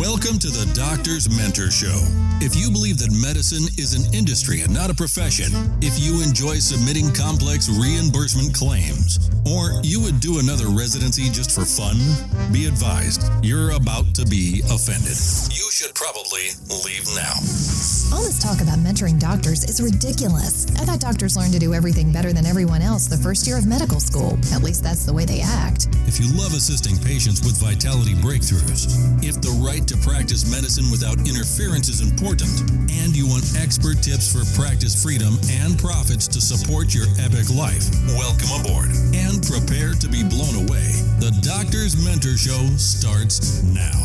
Welcome to the Doctor's Mentor Show. If you believe that medicine is an industry and not a profession, if you enjoy submitting complex reimbursement claims, or you would do another residency just for fun, be advised, you're about to be offended. You should probably leave now. All this talk about mentoring doctors is ridiculous. I thought doctors learned to do everything better than everyone else the first year of medical school. At least that's the way they act. If you love assisting patients with vitality breakthroughs, if the right to practice medicine without interference is important, and you want expert tips for practice freedom and profits to support your epic life, welcome aboard and prepare to be blown away. The Doctor's Mentor Show starts now.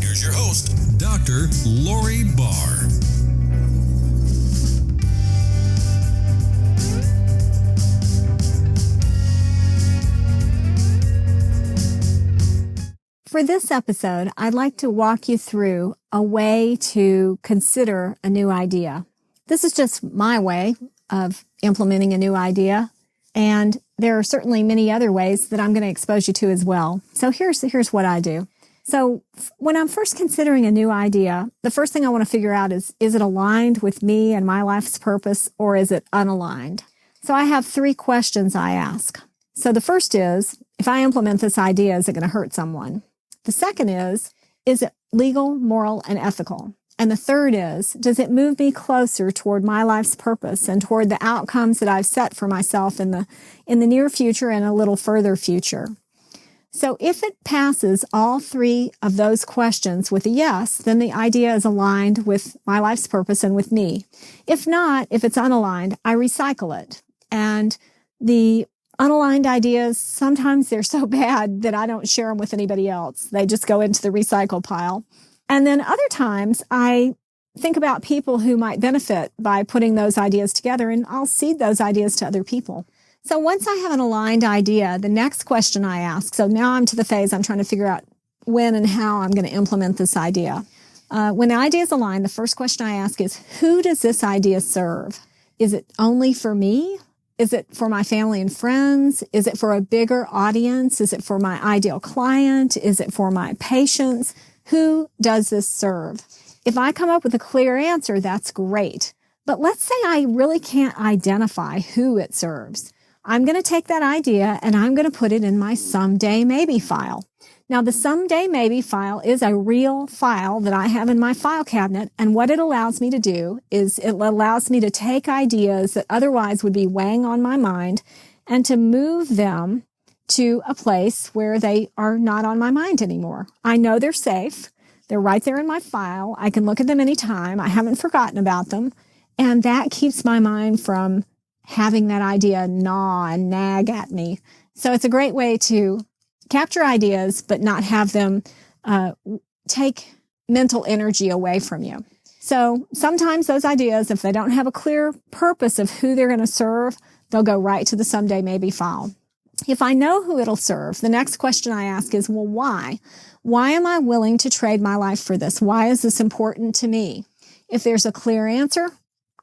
Here's your host, Dr. Lori Barr. For this episode, I'd like to walk you through a way to consider a new idea. This is just my way of implementing a new idea, and there are certainly many other ways that I'm going to expose you to as well. So here's what I do. So when I'm first considering a new idea, the first thing I want to figure out is it aligned with me and my life's purpose, or is it unaligned? So I have 3 questions I ask. So the first is, if I implement this idea, is it going to hurt someone? The second is it legal, moral, and ethical? And the third is, does it move me closer toward my life's purpose and toward the outcomes that I've set for myself in the near future and a little further future? So if it passes all 3 of those questions with a yes, then the idea is aligned with my life's purpose and with me. If not, if it's unaligned, I recycle it. And the unaligned ideas, sometimes they're so bad that I don't share them with anybody else. They just go into the recycle pile. And then other times I think about people who might benefit by putting those ideas together, and I'll seed those ideas to other people. So once I have an aligned idea, the next question I ask, so now I'm to the phase I'm trying to figure out when and how I'm going to implement this idea. When the idea is aligned, the first question I ask is, who does this idea serve? Is it only for me? Is it for my family and friends? Is it for a bigger audience? Is it for my ideal client? Is it for my patients? Who does this serve? If I come up with a clear answer, that's great. But let's say I really can't identify who it serves. I'm going to take that idea and I'm going to put it in my someday maybe file. Now, the someday maybe file is a real file that I have in my file cabinet, and what it allows me to do is it allows me to take ideas that otherwise would be weighing on my mind and to move them to a place where they are not on my mind anymore. I know they're safe. They're right there in my file. I can look at them anytime. I haven't forgotten about them, and that keeps my mind from having that idea gnaw and nag at me. So it's a great way to capture ideas, but not have them take mental energy away from you. So sometimes those ideas, if they don't have a clear purpose of who they're going to serve, they'll go right to the someday maybe file. If I know who it'll serve, the next question I ask is, well, why? Why am I willing to trade my life for this? Why is this important to me? If there's a clear answer,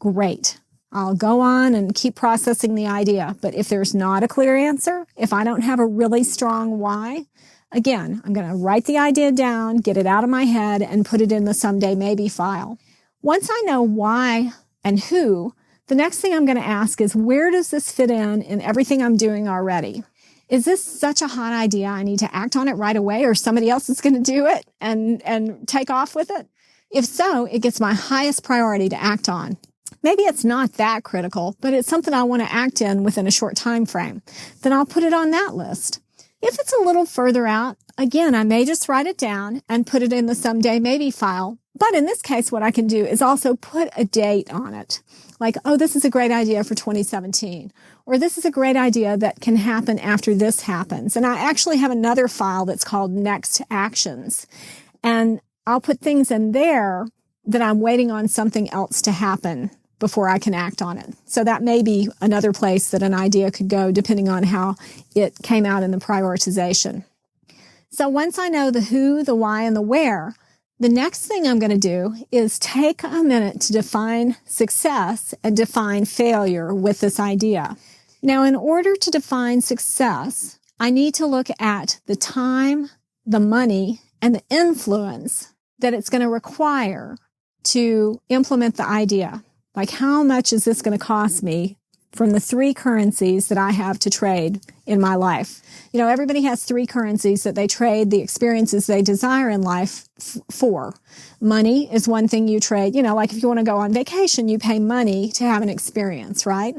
great. I'll go on and keep processing the idea. But if there's not a clear answer, if I don't have a really strong why, again, I'm going to write the idea down, get it out of my head, and put it in the someday maybe file. Once I know why and who, the next thing I'm going to ask is, where does this fit in everything I'm doing already? Is this such a hot idea I need to act on it right away, or somebody else is going to do it and take off with it? If so, it gets my highest priority to act on. Maybe it's not that critical, but it's something I want to act in within a short time frame. Then I'll put it on that list. If it's a little further out, again, I may just write it down and put it in the someday maybe file. But in this case, what I can do is also put a date on it. Like, oh, this is a great idea for 2017. Or this is a great idea that can happen after this happens. And I actually have another file that's called Next Actions. And I'll put things in there that I'm waiting on something else to happen before I can act on it. So that may be another place that an idea could go depending on how it came out in the prioritization. So once I know the who, the why, and the where, the next thing I'm going to do is take a minute to define success and define failure with this idea. Now, in order to define success, I need to look at the time, the money, and the influence that it's going to require to implement the idea. Like, how much is this going to cost me from the 3 currencies that I have to trade in my life? You know, everybody has 3 currencies that they trade the experiences they desire in life for. Money is one thing you trade. You know, like if you want to go on vacation, you pay money to have an experience, right?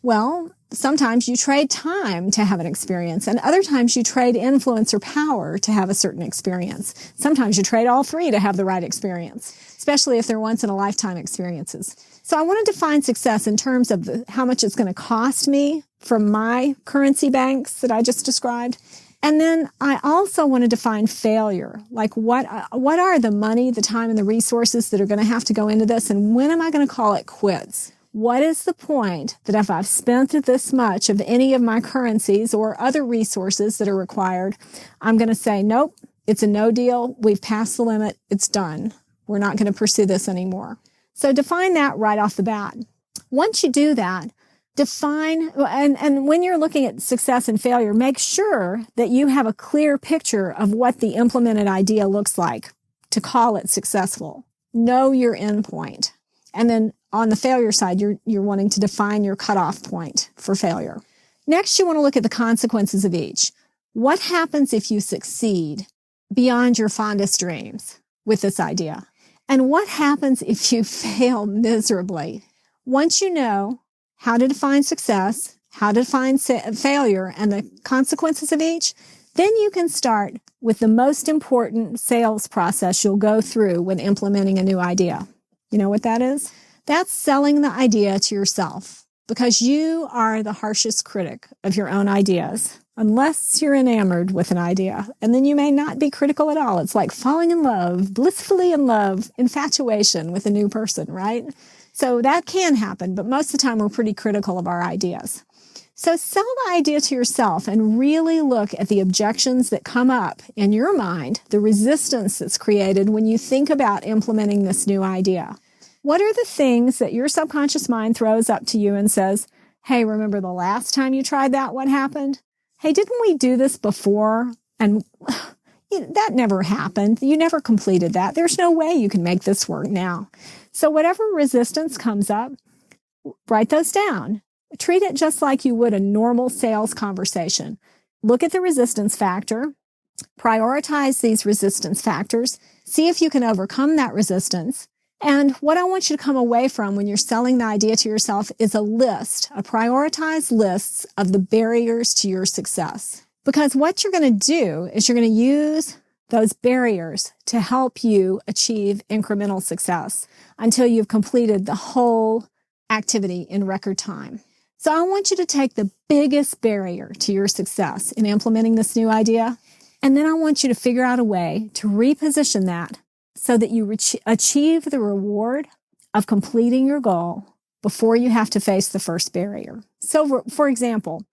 Well, sometimes you trade time to have an experience, and other times you trade influence or power to have a certain experience. Sometimes you trade all 3 to have the right experience, especially if they're once-in-a-lifetime experiences. So I want to define success in terms of how much it's going to cost me from my currency banks that I just described. And then I also want to define failure. Like what are the money, the time, and the resources that are going to have to go into this, and when am I going to call it quits? What is the point that if I've spent this much of any of my currencies or other resources that are required, I'm going to say, nope, it's a no deal. We've passed the limit. It's done. We're not going to pursue this anymore. So define that right off the bat. Once you do that, define, and when you're looking at success and failure, make sure that you have a clear picture of what the implemented idea looks like to call it successful. Know your end point. And then on the failure side, you're wanting to define your cutoff point for failure. Next, you want to look at the consequences of each. What happens if you succeed beyond your fondest dreams with this idea? And what happens if you fail miserably? Once you know how to define success, how to define failure, and the consequences of each, then you can start with the most important sales process you'll go through when implementing a new idea. You know what that is? That's selling the idea to yourself, because you are the harshest critic of your own ideas, unless you're enamored with an idea. And then you may not be critical at all. It's like falling in love, blissfully in love, infatuation with a new person, right? So that can happen, but most of the time we're pretty critical of our ideas. So sell the idea to yourself and really look at the objections that come up in your mind, the resistance that's created when you think about implementing this new idea. What are the things that your subconscious mind throws up to you and says, hey, remember the last time you tried that? What happened? Hey, didn't we do this before? And that never happened. You never completed that. There's no way you can make this work now. So whatever resistance comes up, write those down. Treat it just like you would a normal sales conversation. Look at the resistance factor, prioritize these resistance factors, see if you can overcome that resistance. And what I want you to come away from when you're selling the idea to yourself is a list, a prioritized list of the barriers to your success. Because what you're going to do is you're going to use those barriers to help you achieve incremental success until you've completed the whole activity in record time. So I want you to take the biggest barrier to your success in implementing this new idea, and then I want you to figure out a way to reposition that so that you achieve the reward of completing your goal before you have to face the first barrier. So, for example,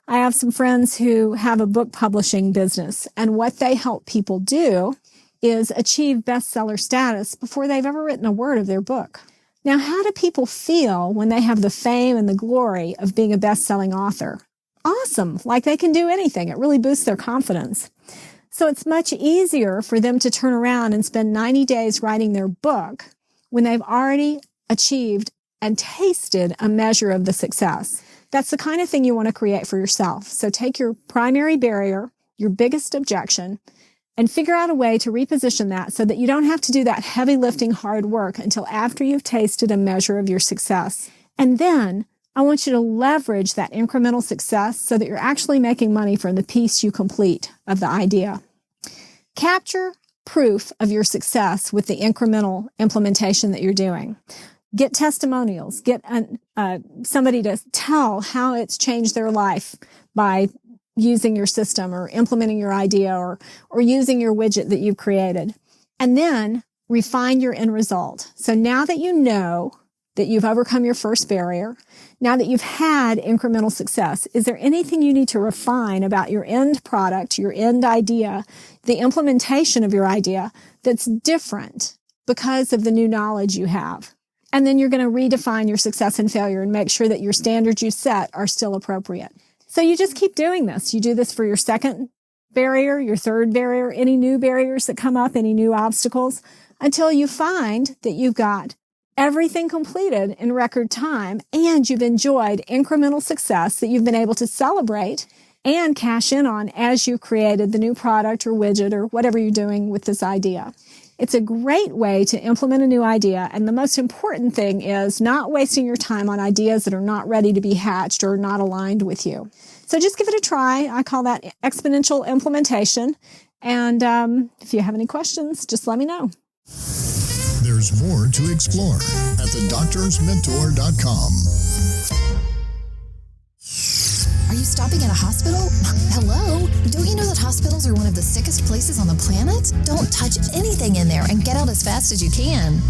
I have some friends who have a book publishing business, and what they help people do is achieve bestseller status before they've ever written a word of their book. Now, how do people feel when they have the fame and the glory of being a best-selling author? Awesome, like they can do anything. It really boosts their confidence. So it's much easier for them to turn around and spend 90 days writing their book when they've already achieved and tasted a measure of the success. That's the kind of thing you want to create for yourself. So take your primary barrier, your biggest objection, and figure out a way to reposition that so that you don't have to do that heavy lifting hard work until after you've tasted a measure of your success. And then I want you to leverage that incremental success so that you're actually making money from the piece you complete of the idea. Capture proof of your success with the incremental implementation that you're doing. Get testimonials. Get somebody to tell how it's changed their life by using your system or implementing your idea or using your widget that you've created. And then refine your end result. So now that you know that you've overcome your first barrier, now that you've had incremental success, is there anything you need to refine about your end product, your end idea, the implementation of your idea that's different because of the new knowledge you have? And then you're going to redefine your success and failure and make sure that your standards you set are still appropriate. So you just keep doing this. You do this for your second barrier, your third barrier, any new barriers that come up, any new obstacles, until you find that you've got everything completed in record time and you've enjoyed incremental success that you've been able to celebrate and cash in on as you created the new product or widget or whatever you're doing with this idea. It's a great way to implement a new idea. And the most important thing is not wasting your time on ideas that are not ready to be hatched or not aligned with you. So just give it a try. I call that exponential implementation. And if you have any questions, just let me know. There's more to explore at thedoctorsmentor.com. Are you stopping at a hospital? Hello? Don't you know that hospitals are one of the sickest places on the planet? Don't touch anything in there and get out as fast as you can.